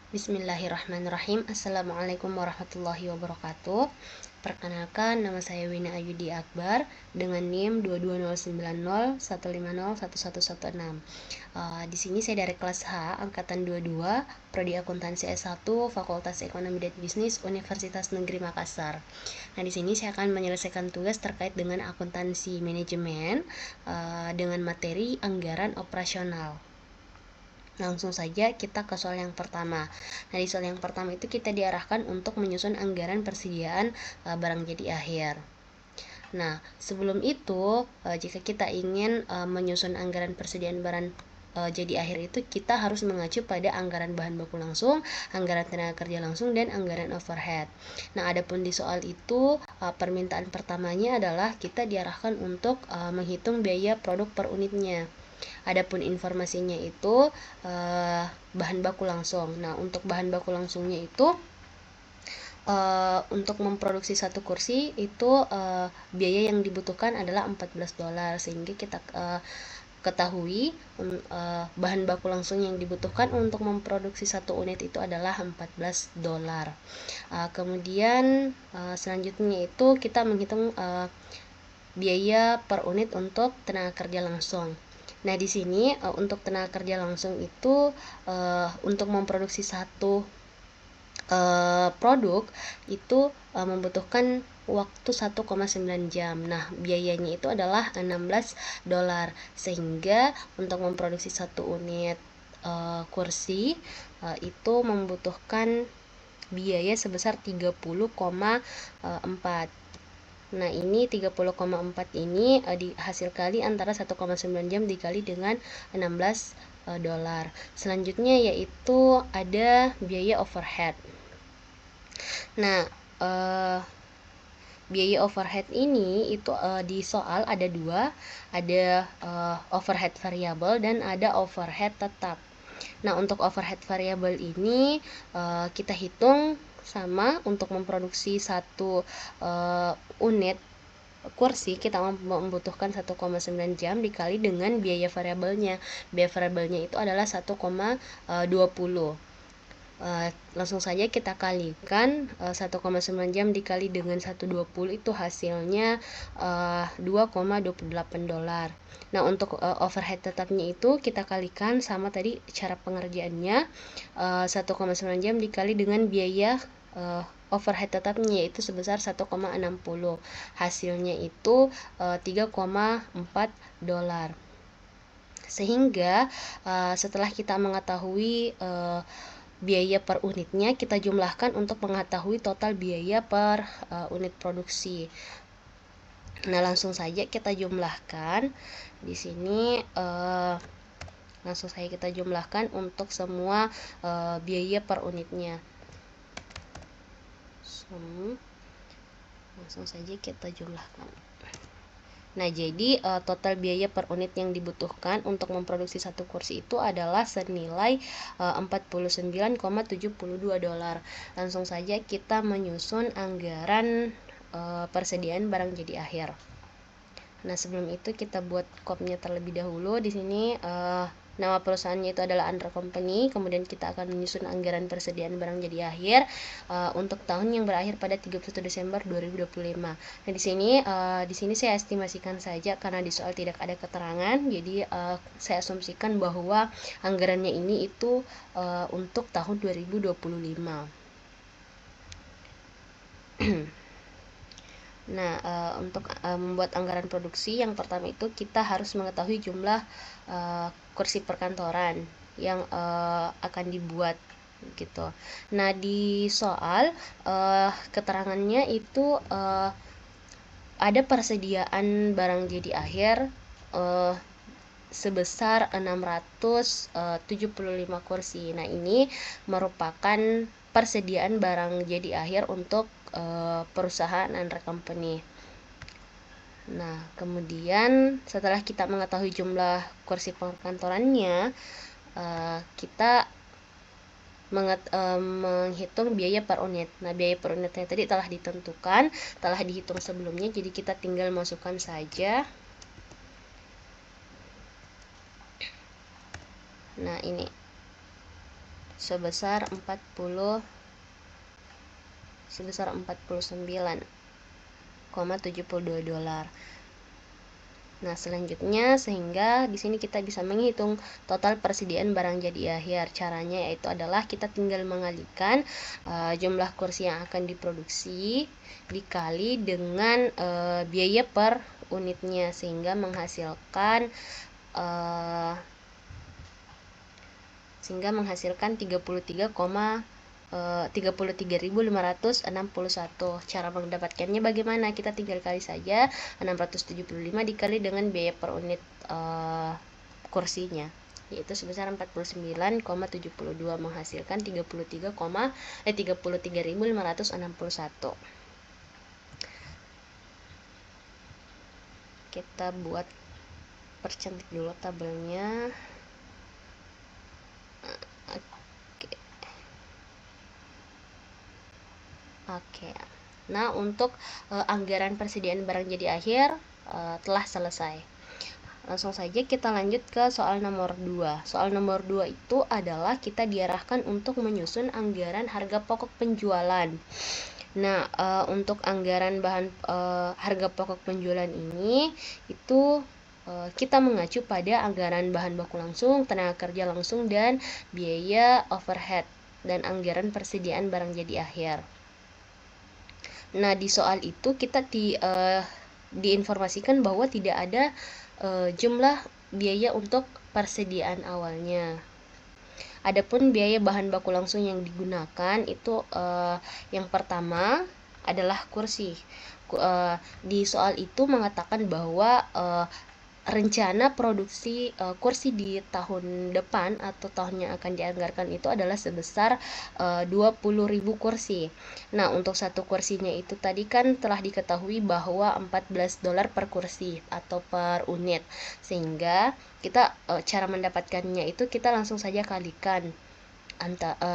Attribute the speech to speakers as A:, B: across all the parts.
A: Bismillahirrahmanirrahim. Assalamualaikum warahmatullahi wabarakatuh. Perkenalkan, nama saya Wina Ayudi Akbar dengan NIM 2209015011116. Di sini saya dari kelas H angkatan 22, prodi akuntansi S1, Fakultas Ekonomi dan Bisnis, Universitas Negeri Makassar. Nah, di sini saya akan menyelesaikan tugas terkait dengan akuntansi manajemen dengan materi anggaran operasional. Langsung saja kita ke soal yang pertama. Nah, di soal yang pertama itu kita diarahkan untuk menyusun anggaran persediaan barang jadi akhir. Nah, sebelum itu, jika kita ingin menyusun anggaran persediaan barang jadi akhir itu, kita harus mengacu pada anggaran bahan baku langsung, anggaran tenaga kerja langsung, dan anggaran overhead. Nah, adapun di soal itu, permintaan pertamanya adalah kita diarahkan untuk menghitung biaya produk per unitnya. Adapun informasinya itu bahan baku langsung. Nah, untuk bahan baku langsungnya itu untuk memproduksi satu kursi itu biaya yang dibutuhkan adalah $14, sehingga kita ketahui bahan baku langsung yang dibutuhkan untuk memproduksi satu unit itu adalah $14. Kemudian selanjutnya itu kita menghitung biaya per unit untuk tenaga kerja langsung. Nah, di sini untuk tenaga kerja langsung itu untuk memproduksi satu produk itu membutuhkan waktu 1,9 jam. Nah, biayanya itu adalah $16, sehingga untuk memproduksi satu unit kursi itu membutuhkan biaya sebesar 30,4. Nah, ini 30,4 ini dihasil kali antara 1,9 jam dikali dengan $16. Selanjutnya yaitu ada biaya overhead. Nah, biaya overhead ini itu di soal ada dua, ada overhead variabel dan ada overhead tetap. Nah, untuk overhead variabel ini kita hitung sama untuk memproduksi satu unit kursi kita membutuhkan 1,9 jam dikali dengan biaya variabelnya. Biaya variabelnya itu adalah 1,20. Langsung saja kita kalikan 1,9 jam dikali dengan 120 itu hasilnya $2,28. Nah, untuk overhead tetapnya itu kita kalikan sama tadi cara pengerjaannya, 1,9 jam dikali dengan biaya overhead tetapnya yaitu sebesar 1,60. Hasilnya itu $3,4. Sehingga setelah kita mengetahui biaya per unitnya, kita jumlahkan untuk mengetahui total biaya per unit produksi. Nah, langsung saja kita jumlahkan. Di sini langsung saja kita jumlahkan untuk semua biaya per unitnya. Langsung saja kita jumlahkan. Nah, jadi total biaya per unit yang dibutuhkan untuk memproduksi satu kursi itu adalah senilai $49,72. Langsung saja kita menyusun anggaran persediaan barang jadi akhir. Nah, sebelum itu kita buat kopnya terlebih dahulu. Di sini nama perusahaannya itu adalah Andra Company. Kemudian kita akan menyusun anggaran persediaan barang jadi akhir untuk tahun yang berakhir pada 31 Desember 2025. Nah, di sini saya estimasikan saja karena di soal tidak ada keterangan. Jadi saya asumsikan bahwa anggarannya ini itu untuk tahun 2025. Nah, untuk membuat anggaran produksi yang pertama itu kita harus mengetahui jumlah kursi perkantoran yang akan dibuat gitu. Nah, di soal keterangannya itu ada persediaan barang jadi akhir sebesar 675 kursi. Nah, ini merupakan persediaan barang jadi akhir untuk perusahaan Andra Company. Nah, kemudian setelah kita mengetahui jumlah kursi perkantorannya, kita menghitung biaya per unit. Nah, biaya per unitnya tadi telah ditentukan, telah dihitung sebelumnya, jadi kita tinggal masukkan saja. Nah, ini sebesar 49,72 dolar. Nah, selanjutnya sehingga di sini kita bisa menghitung total persediaan barang jadi akhir. Caranya yaitu adalah kita tinggal mengalihkan jumlah kursi yang akan diproduksi dikali dengan biaya per unitnya, sehingga menghasilkan 33.561. Cara mendapatkannya bagaimana? Kita tinggal kali saja 675 dikali dengan biaya per unit kursinya, yaitu sebesar 49,72 menghasilkan 33.561. Kita buat percantik dulu tabelnya. Oke. Nah, untuk anggaran persediaan barang jadi akhir telah selesai. Langsung saja kita lanjut ke soal nomor 2. Soal nomor 2 itu adalah kita diarahkan untuk menyusun anggaran harga pokok penjualan. Nah, untuk anggaran harga pokok penjualan ini itu kita mengacu pada anggaran bahan baku langsung, tenaga kerja langsung, dan biaya overhead dan anggaran persediaan barang jadi akhir. Nah, di soal itu kita diinformasikan bahwa tidak ada jumlah biaya untuk persediaan awalnya. Adapun biaya bahan baku langsung yang digunakan itu yang pertama adalah kursi. Di soal itu mengatakan bahwa rencana produksi kursi di tahun depan atau tahun yang akan dianggarkan itu adalah sebesar 20.000 kursi. Nah, untuk satu kursinya itu tadi kan telah diketahui bahwa 14 dolar per kursi atau per unit, sehingga kita cara mendapatkannya itu kita langsung saja kalikan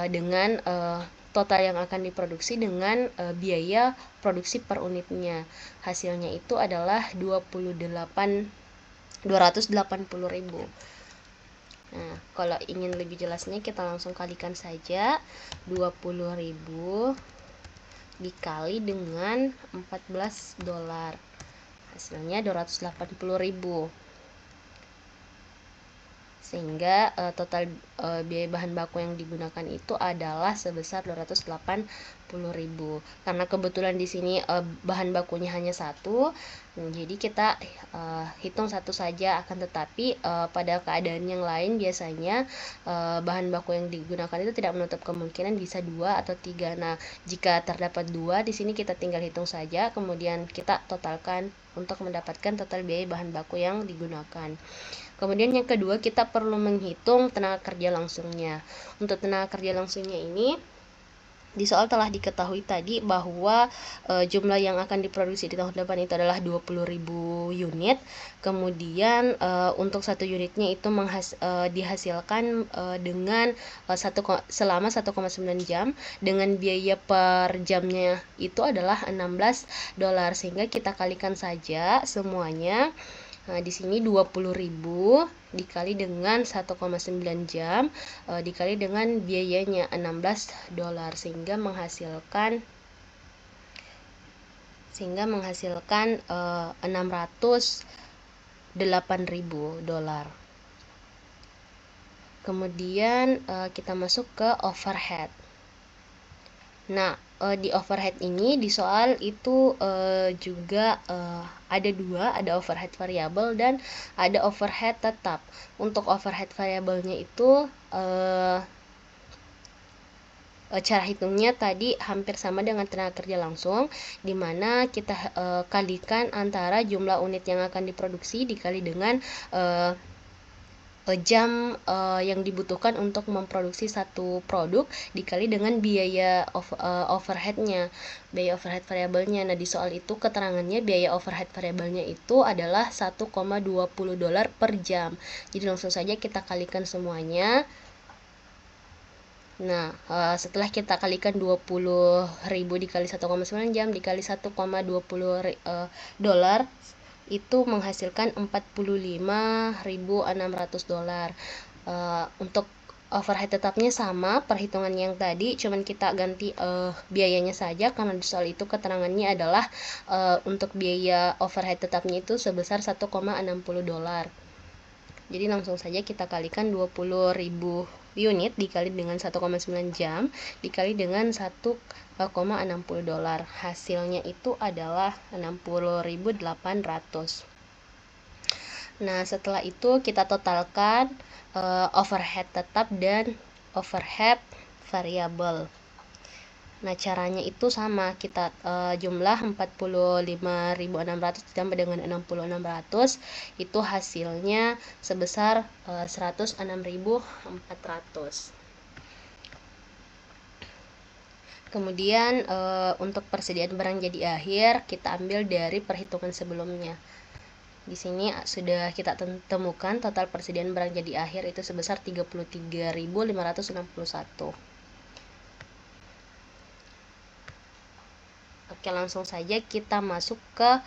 A: dengan total yang akan diproduksi dengan biaya produksi per unitnya. Hasilnya itu adalah 280.000. Nah, kalau ingin lebih jelasnya kita langsung kalikan saja 20.000 dikali dengan 14 dolar. Hasilnya 280.000. Sehingga total biaya bahan baku yang digunakan itu adalah sebesar 280.000. Karena kebetulan di sini bahan bakunya hanya satu, jadi kita hitung satu saja. Akan tetapi pada keadaan yang lain biasanya bahan baku yang digunakan itu tidak menutup kemungkinan bisa 2 atau 3. Nah, jika terdapat 2 di sini kita tinggal hitung saja, kemudian kita totalkan untuk mendapatkan total biaya bahan baku yang digunakan. Kemudian yang kedua, kita perlu menghitung tenaga kerja langsungnya. Untuk tenaga kerja langsungnya ini di soal telah diketahui tadi bahwa jumlah yang akan diproduksi di tahun depan itu adalah 20.000 unit. Kemudian untuk satu unitnya itu dihasilkan dengan selama 1,9 jam dengan biaya per jamnya itu adalah 16 dolar, sehingga kita kalikan saja semuanya. Nah, di sini 20.000 dikali dengan 1,9 jam dikali dengan biayanya 16 dolar, sehingga menghasilkan 608.000 dolar. Kemudian kita masuk ke overhead. Nah, di overhead ini di soal itu juga ada dua, ada overhead variabel dan ada overhead tetap. Untuk overhead variabelnya itu cara hitungnya tadi hampir sama dengan tenaga kerja langsung, di mana kita kalikan antara jumlah unit yang akan diproduksi dikali dengan jam yang dibutuhkan untuk memproduksi satu produk dikali dengan biaya overheadnya, biaya overhead variabelnya. Nah, di soal itu keterangannya biaya overhead variabelnya itu adalah 1,20 dolar per jam. Jadi langsung saja kita kalikan semuanya. Nah, setelah kita kalikan 20.000 dikali 1,9 jam dikali 1,20 dolar itu menghasilkan 45.600 dolar. Untuk overhead tetapnya sama, perhitungan yang tadi, cuman kita ganti biayanya saja, karena di soal itu keterangannya adalah untuk biaya overhead tetapnya itu sebesar 1,60 dolar. Jadi langsung saja kita kalikan 20.000 unit dikali dengan 1,9 jam dikali dengan 1,60 dolar. Hasilnya itu adalah 60.800. Nah, setelah itu kita totalkan overhead tetap dan overhead variabel. Nah, caranya itu sama, kita jumlah 45.600 ditambah dengan 60.600, itu hasilnya sebesar 106.400. Kemudian untuk persediaan barang jadi akhir kita ambil dari perhitungan sebelumnya. Di sini sudah kita temukan total persediaan barang jadi akhir itu sebesar 33.561. Oke, langsung saja kita masuk ke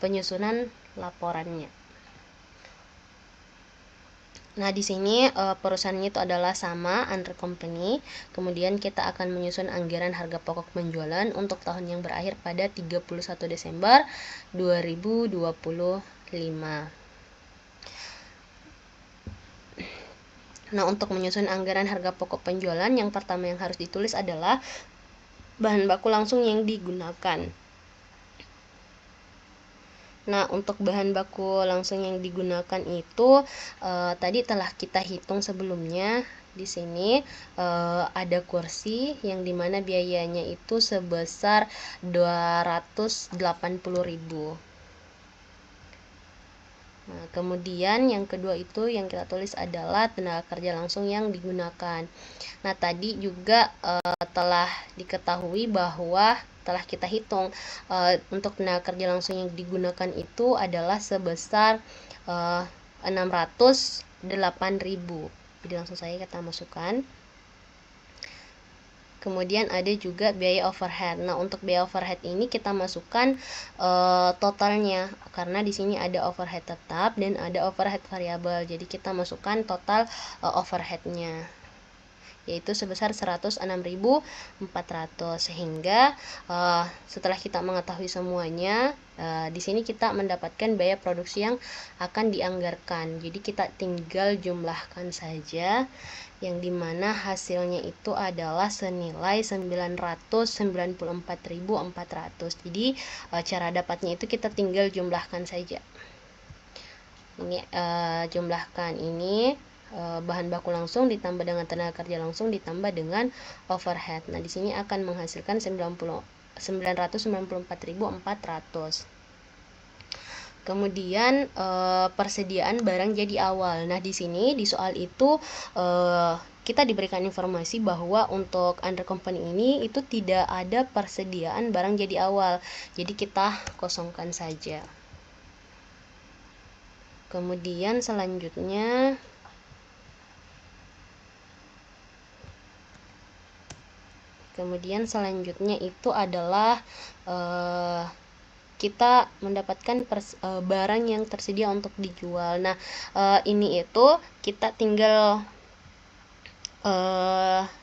A: penyusunan laporannya. Nah, di sini perusahaannya itu adalah sama, under company. Kemudian kita akan menyusun anggaran harga pokok penjualan untuk tahun yang berakhir pada 31 Desember 2025. Nah, untuk menyusun anggaran harga pokok penjualan, yang pertama yang harus ditulis adalah bahan baku langsung yang digunakan. Nah, untuk bahan baku langsung yang digunakan itu tadi telah kita hitung sebelumnya. Di sini ada kursi yang dimana biayanya itu sebesar 280.000. Nah, kemudian yang kedua itu yang kita tulis adalah tenaga kerja langsung yang digunakan. Nah, tadi juga telah diketahui bahwa telah kita hitung untuk tenaga kerja langsung yang digunakan itu adalah sebesar 608.000. Jadi langsung saja kita masukkan. Kemudian ada juga biaya overhead. Nah, untuk biaya overhead ini kita masukkan totalnya, karena di sini ada overhead tetap dan ada overhead variabel. Jadi kita masukkan total overheadnya, yaitu sebesar 106.400. Sehingga setelah kita mengetahui semuanya, di sini kita mendapatkan biaya produksi yang akan dianggarkan. Jadi kita tinggal jumlahkan saja, yang dimana hasilnya itu adalah senilai 994.400. Jadi cara dapatnya itu kita tinggal jumlahkan saja. Ini jumlahkan ini bahan baku langsung ditambah dengan tenaga kerja langsung ditambah dengan overhead. Nah, di sini akan menghasilkan 994.400. Kemudian persediaan barang jadi awal. Nah, di sini di soal itu kita diberikan informasi bahwa untuk under company ini itu tidak ada persediaan barang jadi awal. Jadi kita kosongkan saja. Kemudian selanjutnya itu adalah kita mendapatkan barang yang tersedia untuk dijual. Nah, ini itu kita tinggal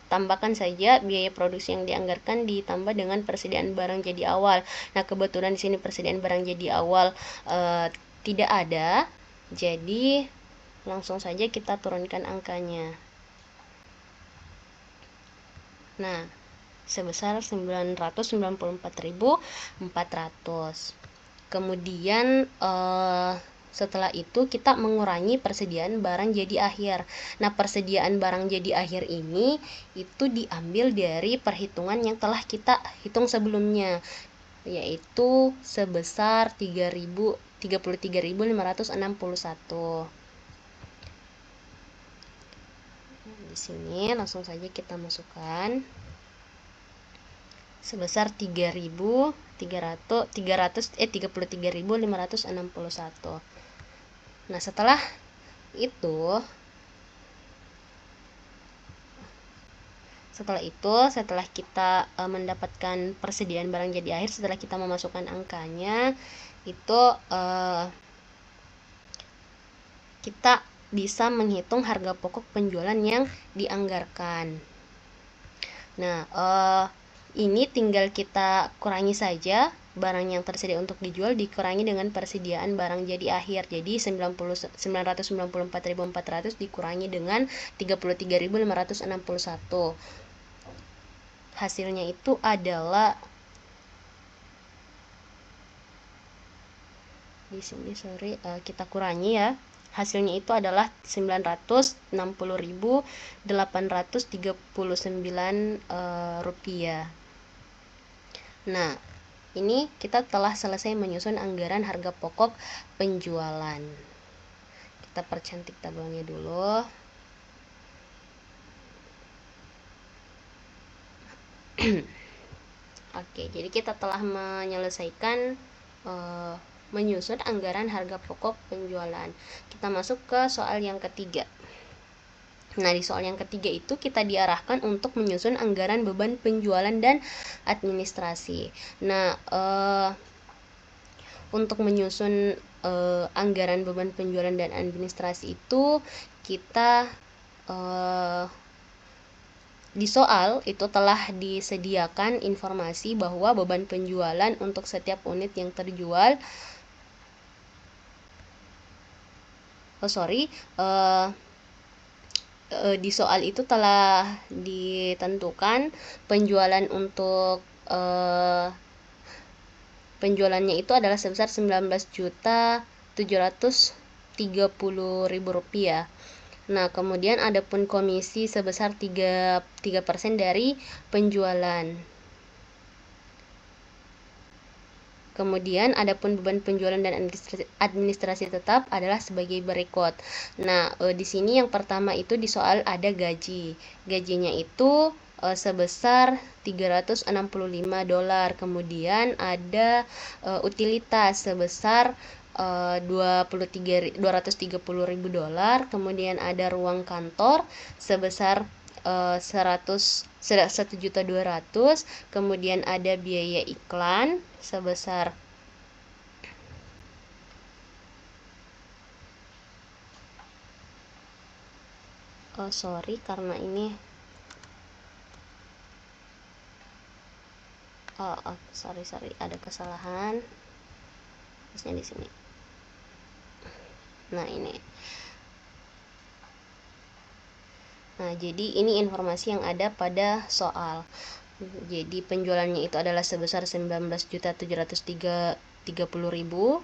A: tambahkan saja biaya produksi yang dianggarkan ditambah dengan persediaan barang jadi awal. Nah, kebetulan di sini persediaan barang jadi awal tidak ada, jadi langsung saja kita turunkan angkanya. Nah, sebesar 994.400. Kemudian setelah itu kita mengurangi persediaan barang jadi akhir. Nah, persediaan barang jadi akhir ini itu diambil dari perhitungan yang telah kita hitung sebelumnya, yaitu sebesar 33.561. Di sini langsung saja kita masukkan sebesar 33.561. Nah, setelah kita mendapatkan persediaan barang jadi akhir, setelah kita memasukkan angkanya, itu kita bisa menghitung harga pokok penjualan yang dianggarkan. Nah, ini tinggal kita kurangi saja barang yang tersedia untuk dijual dikurangi dengan persediaan barang jadi akhir. Jadi 994.400 dikurangi dengan 33.561. Hasilnya itu adalah di sini kita kurangi ya. Hasilnya itu adalah 960.839 rupiah. Nah, ini kita telah selesai menyusun anggaran harga pokok penjualan. Kita percantik tabelnya dulu. Oke, jadi kita telah menyelesaikan menyusun anggaran harga pokok penjualan. Kita masuk ke soal yang ketiga. Nah, di soal yang ketiga itu kita diarahkan untuk menyusun anggaran beban penjualan dan administrasi. Nah, untuk menyusun anggaran beban penjualan dan administrasi itu kita di soal itu telah disediakan informasi bahwa beban penjualan untuk setiap unit yang terjual di soal itu telah ditentukan penjualan untuk penjualannya itu adalah sebesar 19.730.000 rupiah. Nah, kemudian adapun komisi sebesar 3% dari penjualan. Kemudian adapun beban penjualan dan administrasi tetap adalah sebagai berikut. Nah, di sini yang pertama itu di soal ada gaji. Gajinya itu sebesar $365. Kemudian ada utilitas sebesar $230.000. Kemudian ada ruang kantor sebesar 1.200.000. Kemudian ada biaya iklan sebesar karena ini ada kesalahan di sini. Nah, ini. Nah, jadi ini informasi yang ada pada soal. Jadi penjualannya itu adalah sebesar 19.730.000.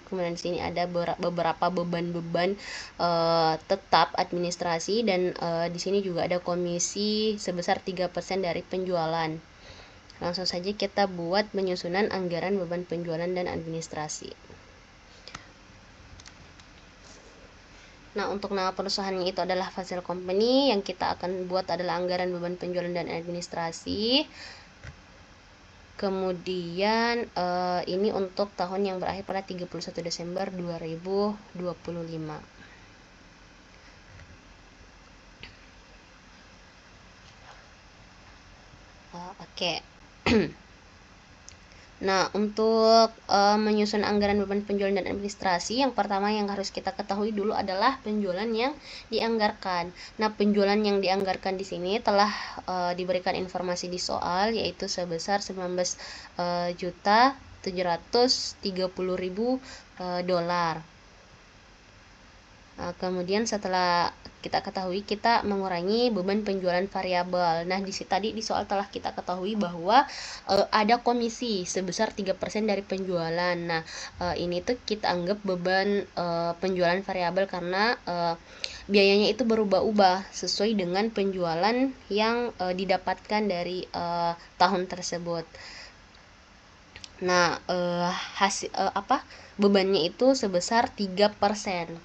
A: Kemudian di sini ada beberapa beban-beban tetap administrasi dan di sini juga ada komisi sebesar 3% dari penjualan. Langsung saja kita buat penyusunan anggaran beban penjualan dan administrasi. Nah, untuk nama perusahaannya itu adalah Fazel Company. Yang kita akan buat adalah anggaran beban penjualan dan administrasi. Kemudian ini untuk tahun yang berakhir pada 31 Desember 2025. Oke. Nah, untuk menyusun anggaran beban penjualan dan administrasi, yang pertama yang harus kita ketahui dulu adalah penjualan yang dianggarkan. Nah, penjualan yang dianggarkan di sini telah diberikan informasi di soal, yaitu sebesar 19.730.000 dolar. Kemudian setelah kita ketahui, kita mengurangi beban penjualan variabel. Nah, tadi di soal telah kita ketahui bahwa ada komisi sebesar 3% dari penjualan. Nah, ini tuh kita anggap beban penjualan variabel karena biayanya itu berubah-ubah sesuai dengan penjualan yang didapatkan dari tahun tersebut. Nah, bebannya itu sebesar 3%.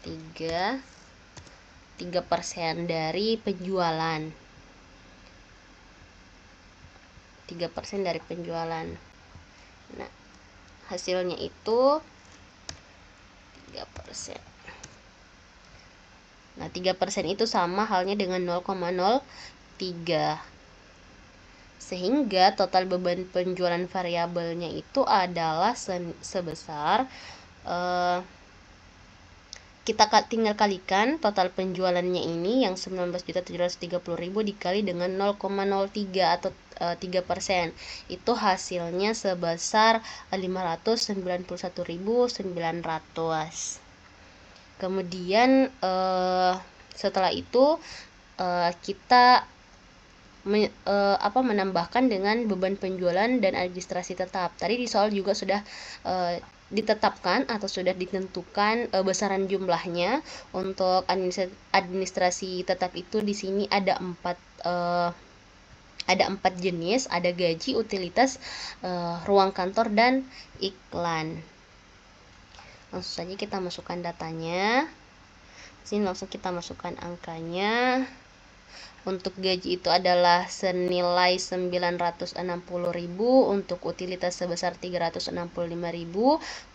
A: 3% dari penjualan. 3% dari penjualan. Nah, hasilnya itu 3%. Nah, 3% itu sama halnya dengan 0,03. Sehingga total beban penjualan variabelnya itu adalah sebesar kita tinggal kalikan total penjualannya ini yang 19.730.000 dikali dengan 0,03 atau 3%. Itu hasilnya sebesar 591.900. Kemudian setelah itu kita menambahkan dengan beban penjualan dan administrasi tetap. Tadi di soal juga sudah ditetapkan atau sudah ditentukan besaran jumlahnya. Untuk administrasi tetap itu di sini ada 4 jenis, ada gaji, utilitas, ruang kantor, dan iklan. Langsung saja kita masukkan datanya. Sini langsung kita masukkan angkanya. Untuk gaji itu adalah senilai 960.000, untuk utilitas sebesar 365.000,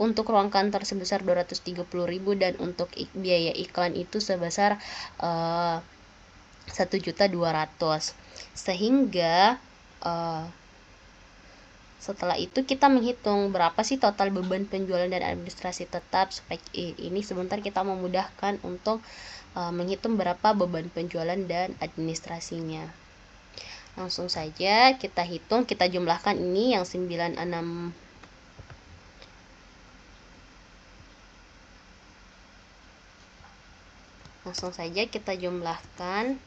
A: untuk ruang kantor sebesar 230.000, dan untuk biaya iklan itu sebesar 1.200.000. Sehingga setelah itu kita menghitung berapa sih total beban penjualan dan administrasi tetap. Supaya ini sebentar kita memudahkan untuk menghitung berapa beban penjualan dan administrasinya. Langsung saja kita hitung, kita jumlahkan ini yang 96. Langsung saja kita jumlahkan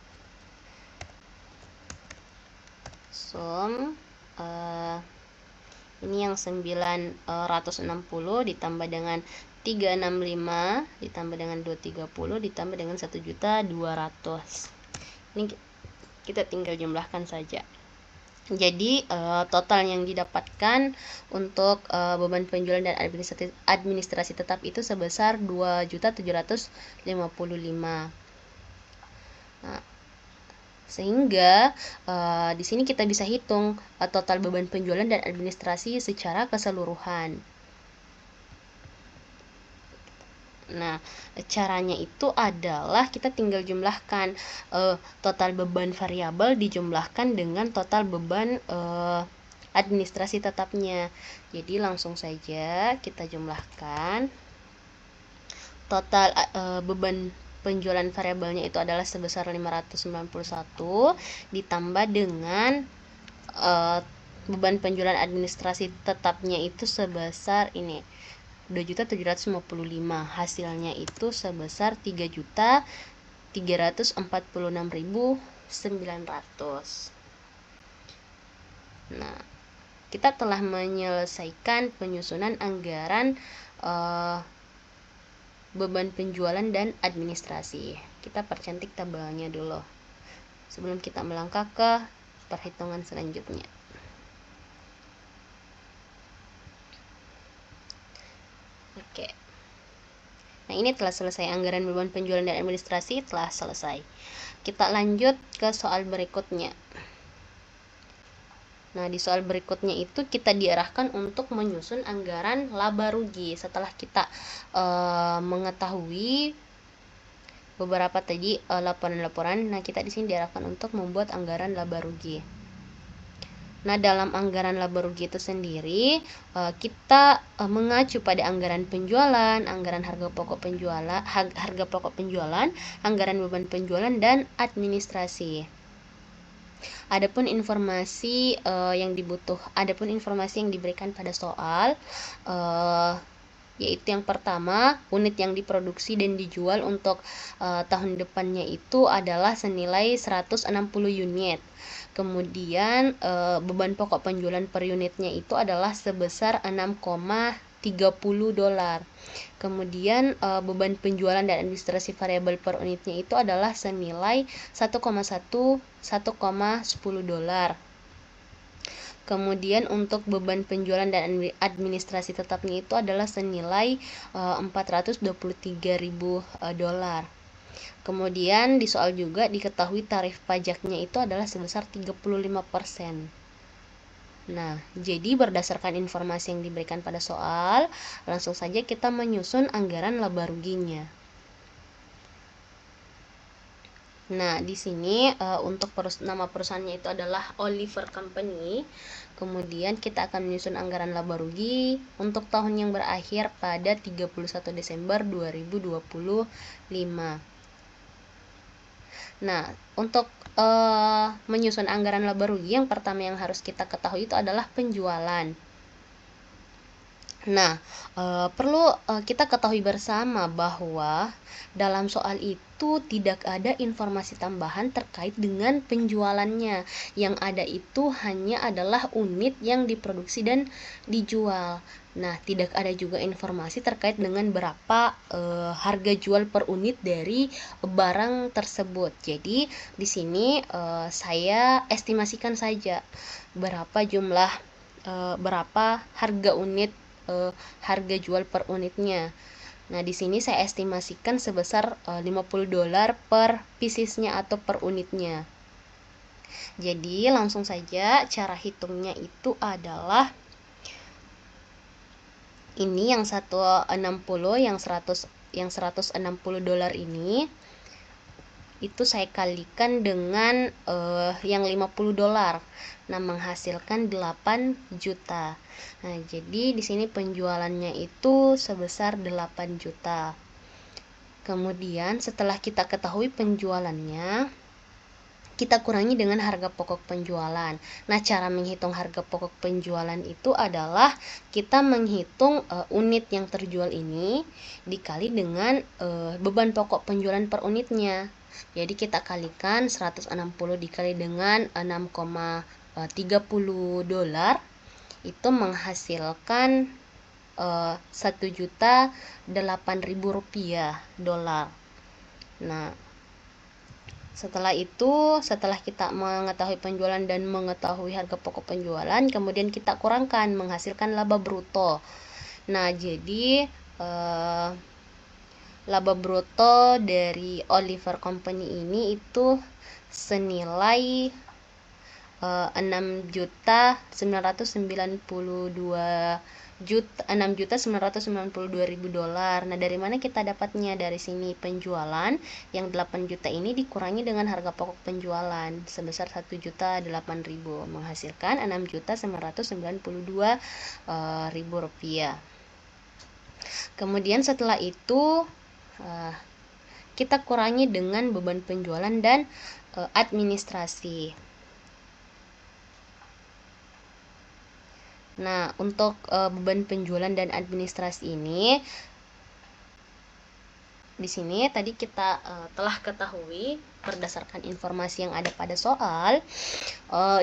A: sum ini yang 960 ditambah dengan 365 ditambah dengan 230 ditambah dengan 1.200.000. Ini kita tinggal jumlahkan saja. Jadi total yang didapatkan untuk beban penjualan dan administrasi tetap itu sebesar 2.755.000. Nah, sehingga di sini kita bisa hitung total beban penjualan dan administrasi secara keseluruhan. Nah, caranya itu adalah kita tinggal jumlahkan total beban variabel dijumlahkan dengan total beban administrasi tetapnya. Jadi langsung saja kita jumlahkan total beban penjualan variabelnya itu adalah sebesar 591 ditambah dengan beban penjualan administrasi tetapnya itu sebesar ini 2.755. Hasilnya itu sebesar 3.346.900. Nah, kita telah menyelesaikan penyusunan anggaran beban penjualan dan administrasi. Kita percantik tabelnya dulu sebelum kita melangkah ke perhitungan selanjutnya. Oke. Nah, ini telah selesai, anggaran beban penjualan dan administrasi telah selesai. Kita lanjut ke soal berikutnya. Nah, di soal berikutnya itu kita diarahkan untuk menyusun anggaran laba rugi. Setelah kita mengetahui beberapa tadi laporan-laporan, nah kita di sini diarahkan untuk membuat anggaran laba rugi. Nah, dalam anggaran laba rugi itu sendiri kita mengacu pada anggaran penjualan, anggaran harga pokok penjualan, anggaran beban penjualan, dan administrasi. Adapun informasi yang diberikan pada soal yaitu yang pertama, unit yang diproduksi dan dijual untuk tahun depannya itu adalah senilai 160 unit. Kemudian beban pokok penjualan per unitnya itu adalah sebesar $6,30. Kemudian beban penjualan dan administrasi variabel per unitnya itu adalah senilai $1,10. Kemudian untuk beban penjualan dan administrasi tetapnya itu adalah senilai $423.000. Kemudian di soal juga diketahui tarif pajaknya itu adalah sebesar 35%. Nah, jadi berdasarkan informasi yang diberikan pada soal, langsung saja kita menyusun anggaran laba ruginya. Nah, di sini untuk nama perusahaannya itu adalah Oliver Company. Kemudian kita akan menyusun anggaran laba rugi untuk tahun yang berakhir pada 31 Desember 2025. Nah, untuk menyusun anggaran laba rugi, yang pertama yang harus kita ketahui itu adalah penjualan. Nah, perlu kita ketahui bersama bahwa dalam soal itu tidak ada informasi tambahan terkait dengan penjualannya. Yang ada itu hanya adalah unit yang diproduksi dan dijual. Nah, tidak ada juga informasi terkait dengan berapa harga jual per unit dari barang tersebut. Jadi, di sini saya estimasikan saja berapa jumlah berapa harga unit harga jual per unitnya. Nah, di sini saya estimasikan sebesar $50 per piecesnya atau per unitnya. Jadi, langsung saja cara hitungnya itu adalah ini yang 160, yang 160 dolar ini itu saya kalikan dengan yang 50 dolar. Nah, menghasilkan 8 juta. Nah, jadi di sini penjualannya itu sebesar 8 juta. Kemudian setelah kita ketahui penjualannya, kita kurangi dengan harga pokok penjualan. Nah, cara menghitung harga pokok penjualan itu adalah kita menghitung unit yang terjual ini dikali dengan beban pokok penjualan per unitnya. Jadi kita kalikan 160 dikali dengan 6,30 dolar itu menghasilkan 1.008.000 rupiah dolar. Nah, setelah kita mengetahui penjualan dan mengetahui harga pokok penjualan, kemudian kita kurangkan menghasilkan laba bruto. Nah, jadi laba bruto dari Oliver Company ini itu senilai 6.992.000 dolar. Nah, dari mana kita dapatnya? Dari sini penjualan yang 8 juta ini dikurangi dengan harga pokok penjualan sebesar 1.008.000 menghasilkan 6.992.000 rupiah. Kemudian setelah itu kita kurangi dengan beban penjualan dan administrasi. Nah, untuk beban penjualan dan administrasi ini di sini tadi kita telah ketahui berdasarkan informasi yang ada pada soal.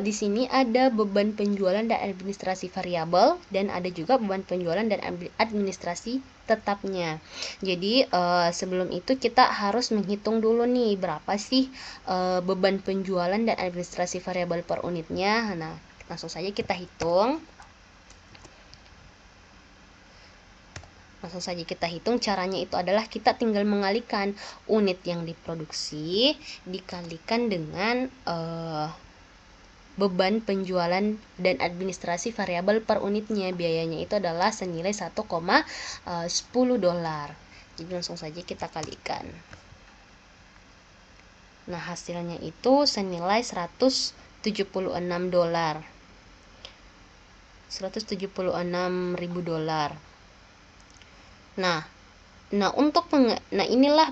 A: Di sini ada beban penjualan dan administrasi variabel dan ada juga beban penjualan dan administrasi tetapnya. Jadi sebelum itu kita harus menghitung dulu nih berapa sih beban penjualan dan administrasi variabel per unitnya. Nah, langsung saja kita hitung. Caranya itu adalah kita tinggal mengalihkan unit yang diproduksi dikalikan dengan beban penjualan dan administrasi variabel per unitnya. Biayanya itu adalah senilai 1,10 dolar. Jadi langsung saja kita kalikan. Nah, hasilnya itu senilai 176 dolar. 176.000 dolar. Nah inilah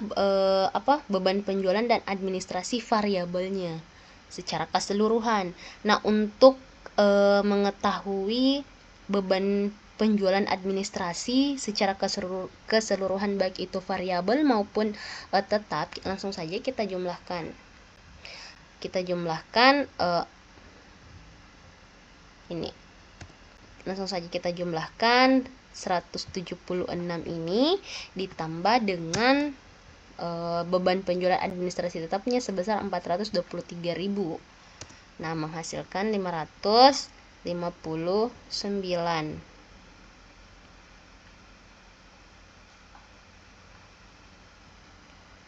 A: beban penjualan dan administrasi variabelnya secara keseluruhan. Nah, untuk mengetahui beban penjualan administrasi secara keseluruhan baik itu variabel maupun tetap, langsung saja kita jumlahkan. Ini. Langsung saja kita jumlahkan 176 ini ditambah dengan beban penjualan administrasi tetapnya sebesar 423.000. Nah, menghasilkan 559.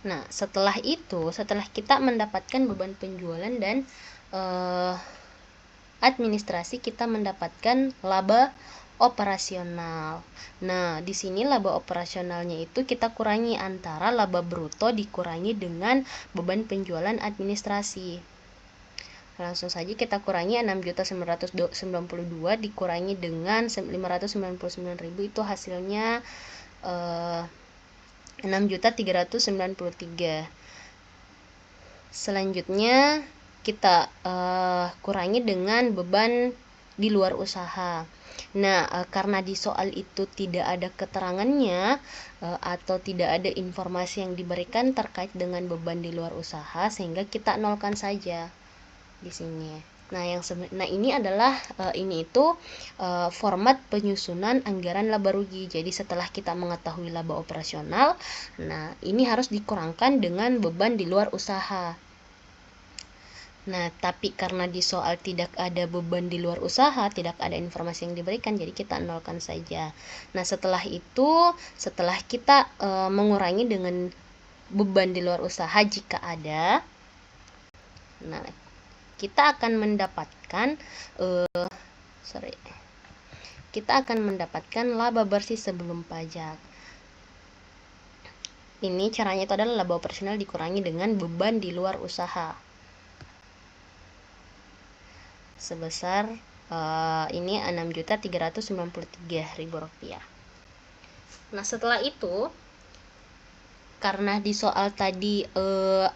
A: Nah, setelah kita mendapatkan beban penjualan dan administrasi, kita mendapatkan laba operasional. Nah, di sini laba operasionalnya itu kita kurangi antara laba bruto dikurangi dengan beban penjualan administrasi. Langsung saja kita kurangi 6.992 dikurangi dengan 599.000, itu hasilnya 6.393. Selanjutnya kita kurangi dengan beban di luar usaha. Nah, karena di soal itu tidak ada keterangannya atau tidak ada informasi yang diberikan terkait dengan beban di luar usaha, sehingga kita nolkan saja di sini. Nah, ini adalah format penyusunan anggaran laba rugi. Jadi setelah kita mengetahui laba operasional, nah ini harus dikurangkan dengan beban di luar usaha. Nah, tapi karena di soal tidak ada beban di luar usaha, tidak ada informasi yang diberikan, jadi kita nolkan saja. Nah, setelah itu, setelah kita mengurangi dengan beban di luar usaha jika ada, nah kita akan mendapatkan laba bersih sebelum pajak. Ini caranya itu adalah laba operasional dikurangi dengan beban di luar usaha sebesar ini 6.393.000 rupiah. Nah, setelah itu, karena di soal tadi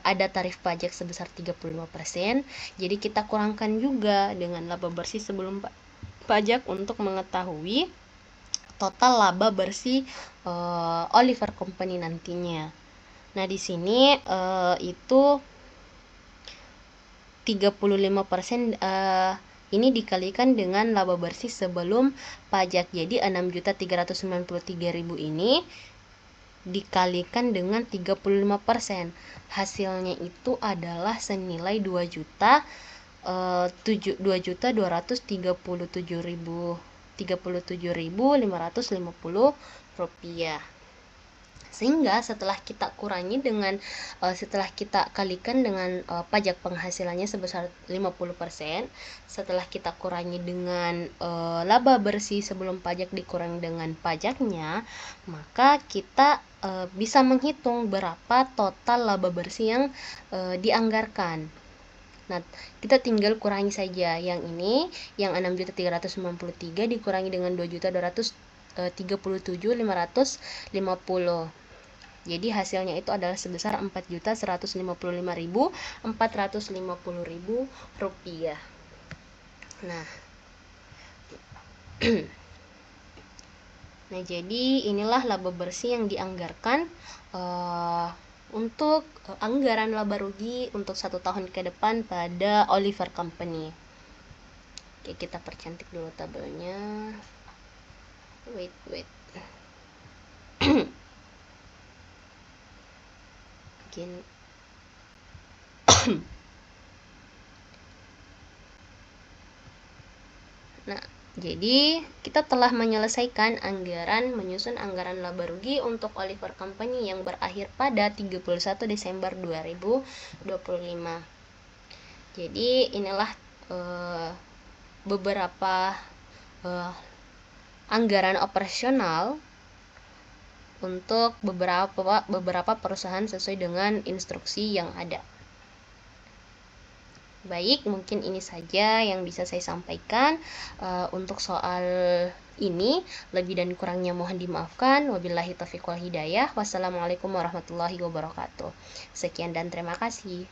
A: ada tarif pajak sebesar 35%, jadi kita kurangkan juga dengan laba bersih sebelum pajak untuk mengetahui total laba bersih Oliver Company nantinya. Nah, di sini itu 35% ini dikalikan dengan laba bersih sebelum pajak. Jadi 6.393.000 ini dikalikan dengan 35%. Hasilnya itu adalah senilai 2.237.550 rupiah. Sehingga setelah kita kurangi dengan setelah kita kalikan dengan pajak penghasilannya sebesar 50%, setelah kita kurangi dengan laba bersih sebelum pajak dikurangi dengan pajaknya, maka kita bisa menghitung berapa total laba bersih yang dianggarkan. Nah, kita tinggal kurangi saja yang ini, yang 6.393 dikurangi dengan 2.237.550. Jadi hasilnya itu adalah sebesar 4.155.450 rupiah. Nah, nah jadi inilah laba bersih yang dianggarkan untuk anggaran laba rugi untuk 1 tahun ke depan pada Oliver Company. Oke, kita percantik dulu tabelnya. Wait. Nah, jadi kita telah menyelesaikan menyusun anggaran laba rugi untuk Oliver Company yang berakhir pada 31 Desember 2025. Jadi inilah beberapa anggaran operasional untuk beberapa perusahaan sesuai dengan instruksi yang ada. Baik, mungkin ini saja yang bisa saya sampaikan untuk soal ini. Lebih dan kurangnya mohon dimaafkan. Wabillahi taufiq wal hidayah. Wassalamualaikum warahmatullahi wabarakatuh. Sekian dan terima kasih.